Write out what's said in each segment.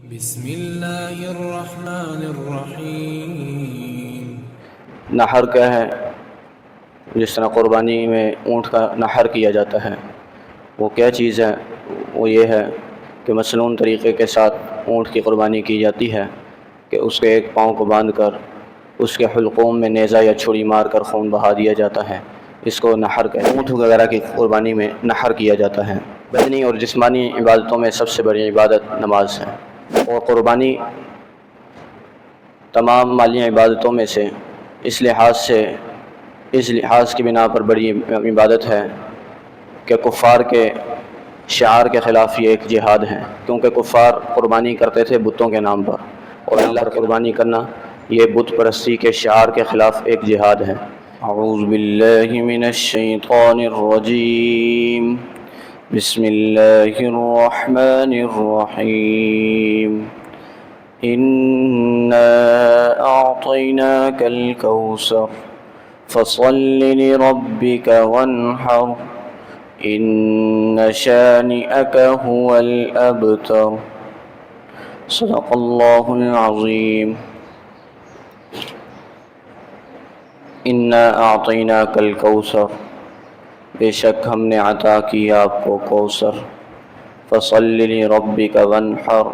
بسم اللہ الرحمن الرحیم۔ نحر کیا ہے؟ جس طرح قربانی میں اونٹ کا نحر کیا جاتا ہے، وہ کیا چیز ہے؟ وہ یہ ہے کہ مصنون طریقے کے ساتھ اونٹ کی قربانی کی جاتی ہے کہ اس کے ایک پاؤں کو باندھ کر اس کے حلقوم میں نیزہ یا چھری مار کر خون بہا دیا جاتا ہے۔ اس کو نحر کہتے ہیں۔ اونٹ وغیرہ کی قربانی میں نحر کیا جاتا ہے۔ بدنی اور جسمانی عبادتوں میں سب سے بڑی عبادت نماز ہے، اور قربانی تمام مالی عبادتوں میں سے اس لحاظ کی بنا پر بڑی عبادت ہے کہ کفار کے شعار کے خلاف یہ ایک جہاد ہے، کیونکہ کفار قربانی کرتے تھے بتوں کے نام پر، اور اللہ کی قربانی کرنا یہ بت پرستی کے شعار کے خلاف ایک جہاد ہے۔ اعوذ باللہ من الشیطان الرجیم، بسم اللہ الرحمن الرحیم۔ اِنَّا أَعْطَيْنَاكَ الْكَوْثَرَ فَصَلِّ لِرَبِّكَ وَانْحَرْ إِنَّ شَانِئَكَ هُوَ الْأَبْتَرُ۔ صدق اللہ العظیم۔ اِنَّا أَعْطَيْنَاكَ الْكَوْثَرَ، بے شک ہم نے عطا کی آپ کو کوثر۔ فَصَلِّ لِرَبِّكَ وَانْحَرْ،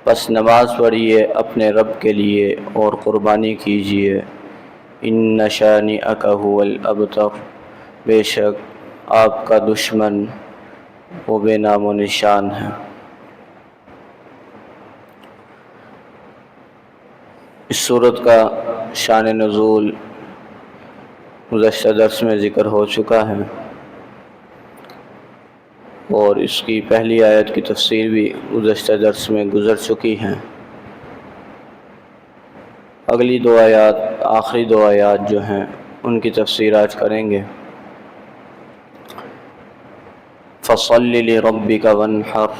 پس نماز پڑھیے اپنے رب کے لیے اور قربانی کیجیے۔ اِنَّ شَانِئَكَ هُوَ الْأَبْتَرُ، بے شک آپ کا دشمن وہ بے نام و نشان ہے۔ اس صورت کا شان نزول گزشتہ درس میں ذکر ہو چکا ہے، اور اس کی پہلی آیت کی تفسیر بھی گزشتہ درس میں گزر چکی ہے۔ اگلی دو آیات، آخری دو آیات جو ہیں ان کی تفسیر آج کریں گے۔ فَصَلِّ لِرَبِّكَ وَانْحَرْ،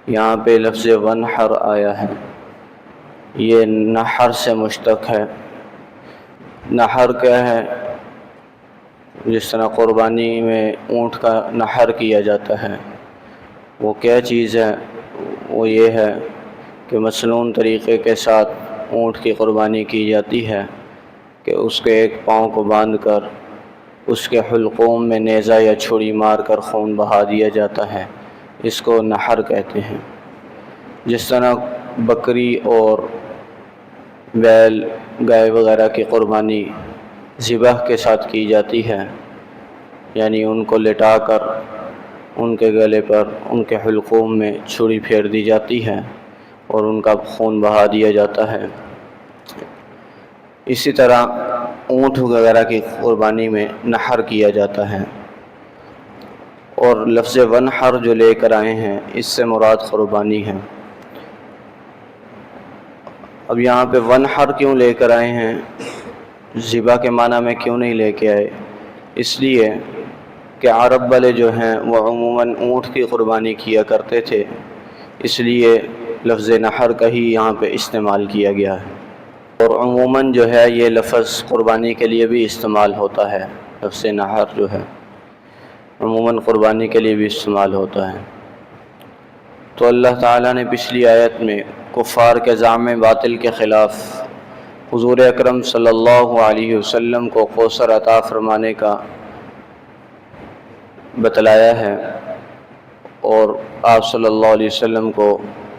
یہاں پہ لفظ وَانْحَرْ آیا ہے، یہ نحر سے مشتق ہے۔ نحر کیا ہے؟ جس طرح قربانی میں اونٹ کا نحر کیا جاتا ہے، وہ کیا چیز ہے؟ وہ یہ ہے کہ مصنون طریقے کے ساتھ اونٹ کی قربانی کی جاتی ہے کہ اس کے ایک پاؤں کو باندھ کر اس کے حلقوم میں نیزہ یا چھری مار کر خون بہا دیا جاتا ہے۔ اس کو نحر کہتے ہیں۔ جس طرح بکری اور بیل، گائے وغیرہ کی قربانی ذبح کے ساتھ کی جاتی ہے، یعنی ان کو لٹا کر ان کے گلے پر ان کے حلقوم میں چھری پھیر دی جاتی ہے اور ان کا خون بہا دیا جاتا ہے۔ اسی طرح اونٹ وغیرہ کی قربانی میں نحر کیا جاتا ہے، اور لفظ ونحر جو لے کر آئے ہیں اس سے مراد قربانی ہے۔ اب یہاں پہ ونحر کیوں لے کر آئے ہیں؟ ذبح کے معنی میں کیوں نہیں لے کے آئے؟ اس لیے کہ عرب والے جو ہیں وہ عموماً اونٹ کی قربانی کیا کرتے تھے، اس لیے لفظ نحر کا ہی یہاں پہ استعمال کیا گیا ہے۔ اور عموماً جو ہے یہ لفظ قربانی کے لیے بھی استعمال ہوتا ہے، لفظ نحر جو ہے عموماً قربانی کے لیے بھی استعمال ہوتا ہے۔ تو اللہ تعالیٰ نے پچھلی آیت میں کفار کے زعم باطل کے خلاف حضور اکرم صلی اللہ علیہ وسلم کو کوثر عطا فرمانے کا بتلایا ہے، اور آپ صلی اللہ علیہ وسلم کو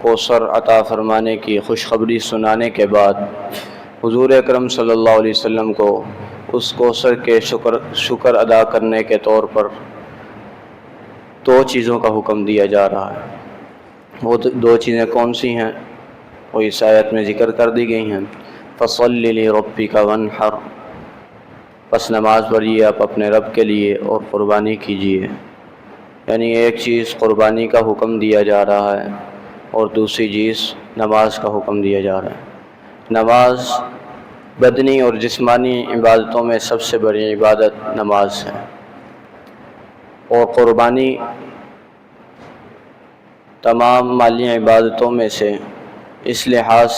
کوثر عطا فرمانے کی خوشخبری سنانے کے بعد حضور اکرم صلی اللہ علیہ وسلم کو اس کوثر کے شکر ادا کرنے کے طور پر دو چیزوں کا حکم دیا جا رہا ہے۔ وہ دو چیزیں کون سی ہیں؟ وہ اس آیت میں ذکر کر دی گئی ہیں۔ فَصَلِّ لِرَبِّكَ وَانْحَرْ، پس نماز پڑھیے آپ اپنے رب کے لیے اور قربانی کیجیے۔ یعنی ایک چیز قربانی کا حکم دیا جا رہا ہے اور دوسری چیز نماز کا حکم دیا جا رہا ہے۔ نماز بدنی اور جسمانی عبادتوں میں سب سے بڑی عبادت نماز ہے، اور قربانی تمام مالی عبادتوں میں سے اس لحاظ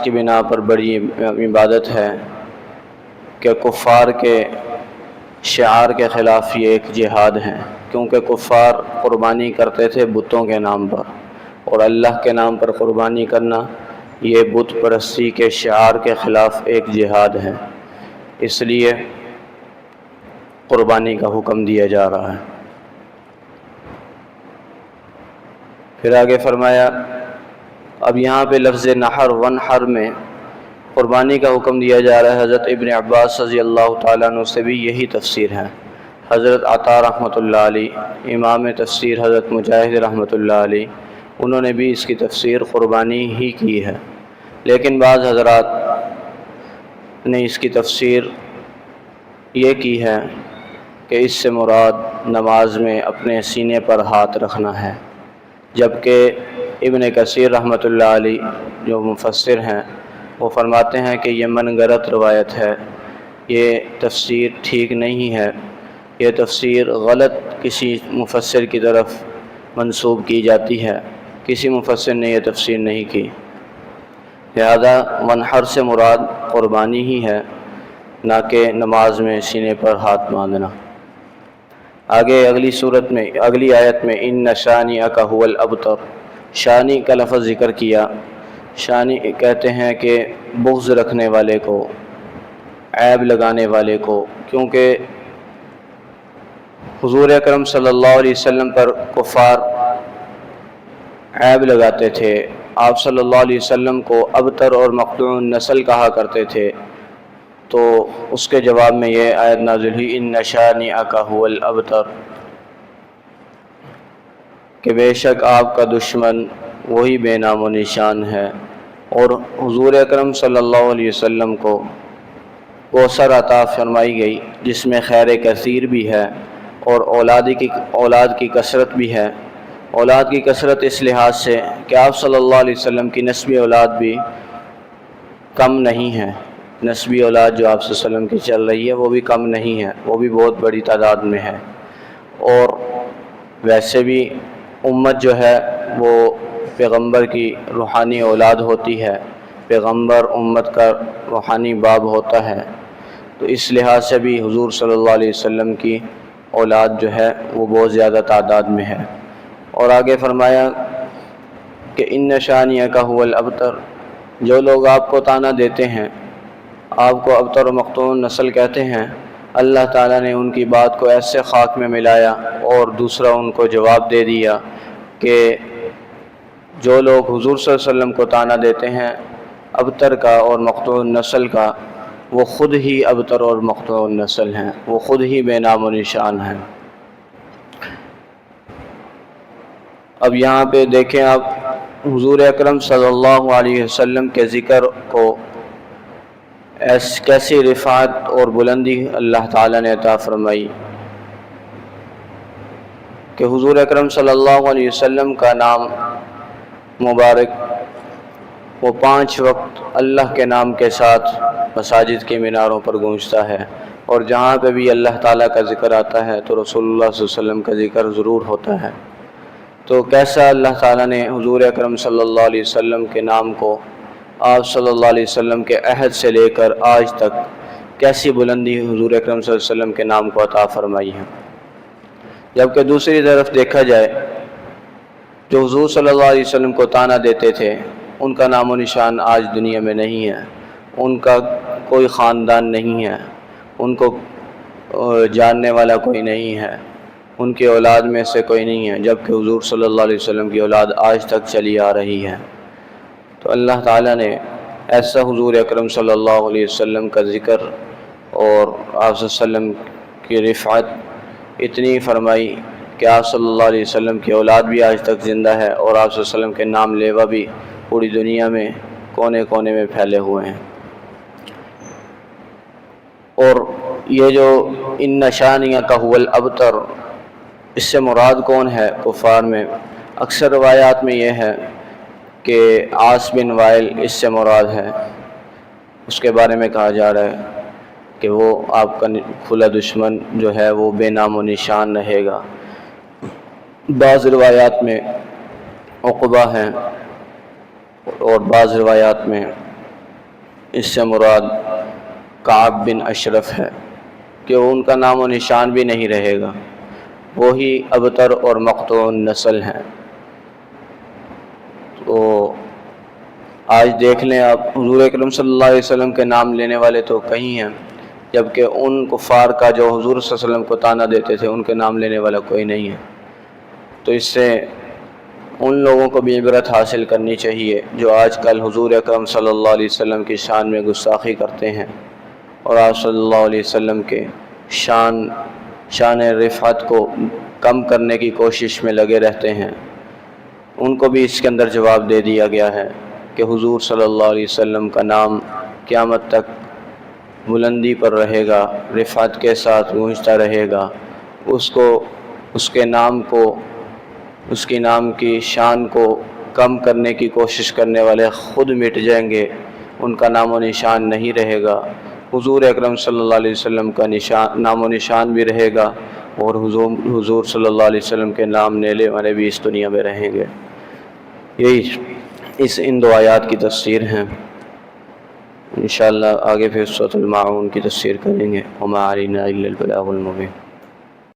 کی بنا پر بڑی عبادت ہے کہ کفار کے شعار کے خلاف یہ ایک جہاد ہے، کیونکہ کفار قربانی کرتے تھے بتوں کے نام پر، اور اللہ کے نام پر قربانی کرنا یہ بت پرستی کے شعار کے خلاف ایک جہاد ہے، اس لیے قربانی کا حکم دیا جا رہا ہے۔ پھر آگے فرمایا، اب یہاں پہ لفظ نحر ونحر میں قربانی کا حکم دیا جا رہا ہے۔ حضرت ابن عباس رضی اللہ تعالیٰ عنہ سے بھی یہی تفسیر ہے۔ حضرت عطا رحمۃ اللہ علیہ، امام تفسیر حضرت مجاہد رحمۃ اللہ علیہ، انہوں نے بھی اس کی تفسیر قربانی ہی کی ہے، لیکن بعض حضرات نے اس کی تفسیر یہ کی ہے کہ اس سے مراد نماز میں اپنے سینے پر ہاتھ رکھنا ہے، جبکہ ابن کثیر رحمۃ اللہ علیہ جو مفسر ہیں وہ فرماتے ہیں کہ یہ من گھڑت روایت ہے، یہ تفسیر ٹھیک نہیں ہے، یہ تفسیر غلط کسی مفسر کی طرف منسوب کی جاتی ہے، کسی مفسر نے یہ تفسیر نہیں کی، لہذا منحر سے مراد قربانی ہی ہے، نہ کہ نماز میں سینے پر ہاتھ باندھنا۔ آگے اگلی آیت میں ان شانئک ھو الابتر، شانی کا لفظ ذکر کیا۔ شانی کہتے ہیں کہ بغض رکھنے والے کو، عیب لگانے والے کو، کیونکہ حضور اکرم صلی اللہ علیہ وسلم پر کفار عیب لگاتے تھے، آپ صلی اللہ علیہ وسلم کو ابتر اور مقطوع النسل کہا کرتے تھے، تو اس کے جواب میں یہ آیت نازل ہوئی ان شانئک ھو الابتر، کہ بے شک آپ کا دشمن وہی بے نام و نشان ہے۔ اور حضور اکرم صلی اللہ علیہ وسلم کو کوثر عطا فرمائی گئی جس میں خیر کثیر بھی ہے اور اولاد کی کثرت بھی ہے۔ اولاد کی کثرت اس لحاظ سے کہ آپ صلی اللہ علیہ وسلم کی نسبی اولاد بھی کم نہیں ہے، نسبی اولاد جو آپ صلی اللہ علیہ وسلم کی چل رہی ہے وہ بھی کم نہیں ہے، وہ بھی بہت بڑی تعداد میں ہے۔ اور ویسے بھی امت جو ہے وہ پیغمبر کی روحانی اولاد ہوتی ہے، پیغمبر امت کا روحانی باب ہوتا ہے، تو اس لحاظ سے بھی حضور صلی اللہ علیہ وسلم کی اولاد جو ہے وہ بہت زیادہ تعداد میں ہے۔ اور آگے فرمایا کہ ان شانئک ھو الابتر، جو لوگ آپ کو طعنہ دیتے ہیں، آپ کو ابتر و مقطوع نسل کہتے ہیں، اللہ تعالیٰ نے ان کی بات کو ایسے خاک میں ملایا اور دوسرا ان کو جواب دے دیا کہ جو لوگ حضور صلی اللہ علیہ وسلم کو طعنہ دیتے ہیں ابتر کا اور مقطوع النسل کا، وہ خود ہی ابتر اور مقطوع النسل ہیں، وہ خود ہی بے نام و نشان ہیں۔ اب یہاں پہ دیکھیں آپ حضور اکرم صلی اللہ علیہ وسلم کے ذکر کو کیسی رفعت اور بلندی اللہ تعالیٰ نے عطا فرمائی کہ حضور اکرم صلی اللہ علیہ وسلم کا نام مبارک وہ 5 وقت اللہ کے نام کے ساتھ مساجد کے میناروں پر گونجتا ہے، اور جہاں پہ بھی اللہ تعالیٰ کا ذکر آتا ہے تو رسول اللہ صلی اللہ علیہ وسلم کا ذکر ضرور ہوتا ہے۔ تو کیسا اللہ تعالیٰ نے حضور اکرم صلی اللہ علیہ وسلم کے نام کو آپ صلی اللہ علیہ وسلم کے عہد سے لے کر آج تک کیسی بلندی حضور اکرم صلی اللہ علیہ وسلم کے نام کو عطا فرمائی ہے۔ جبکہ دوسری طرف دیکھا جائے جو حضور صلی اللہ علیہ وسلم کو طعنہ دیتے تھے ان کا نام و نشان آج دنیا میں نہیں ہے، ان کا کوئی خاندان نہیں ہے، ان کو جاننے والا کوئی نہیں ہے، ان کی اولاد میں سے کوئی نہیں ہے، جبکہ حضور صلی اللہ علیہ وسلم کی اولاد آج تک چلی آ رہی ہے۔ تو اللہ تعالیٰ نے ایسا حضور اکرم صلی اللہ علیہ وسلم کا ذکر اور آپ صلی اللہ علیہ وسلم کی رفعت اتنی فرمائی کہ آپ صلی اللہ علیہ وسلم کی اولاد بھی آج تک زندہ ہے، اور آپ صلی اللہ علیہ وسلم کے نام لیوا بھی پوری دنیا میں کونے کونے میں پھیلے ہوئے ہیں۔ اور یہ جو ان شانئک ھو الابتر، اس سے مراد کون ہے کفار میں؟ اکثر روایات میں یہ ہے کہ عاص بن وائل اس سے مراد ہے، اس کے بارے میں کہا جا رہا ہے کہ وہ آپ کا کھلا دشمن جو ہے وہ بے نام و نشان رہے گا۔ بعض روایات میں عقبہ ہیں اور بعض روایات میں اس سے مراد کعب بن اشرف ہے کہ ان کا نام و نشان بھی نہیں رہے گا۔ وہی ابتر اور مقطوع نسل ہیں۔ تو آج دیکھ لیں آپ، حضور اکرم صلی اللہ علیہ وسلم کے نام لینے والے تو کئی ہیں، جبکہ ان کفار کا جو حضور صلی اللہ علیہ وسلم کو طعنہ دیتے تھے ان کے نام لینے والا کوئی نہیں ہے۔ تو اس سے ان لوگوں کو بھی عبرت حاصل کرنی چاہیے جو آج کل حضور اکرم صلی اللہ علیہ وسلم کی شان میں گستاخی کرتے ہیں اور آپ صلی اللہ علیہ وسلم کے شان رفعت کو کم کرنے کی کوشش میں لگے رہتے ہیں۔ ان کو بھی اس کے اندر جواب دے دیا گیا ہے کہ حضور صلی اللہ علیہ وسلم کا نام قیامت تک بلندی پر رہے گا، رفعت کے ساتھ گونجتا رہے گا۔ اس کے نام کو، اس کی نام کی شان کو کم کرنے کی کوشش کرنے والے خود مٹ جائیں گے، ان کا نام و نشان نہیں رہے گا۔ حضور اکرم صلی اللہ علیہ وسلم کا نام و نشان بھی رہے گا، اور حضور صلی اللہ علیہ وسلم کے نام لینے والے بھی اس دنیا میں رہیں گے۔ یہی ان دو آیات کی تفسیر ہیں۔ انشاءاللہ آگے پھر سورۃ الماعون کی تفسیر کریں گے۔ وما علینا الا البلاغ المبین۔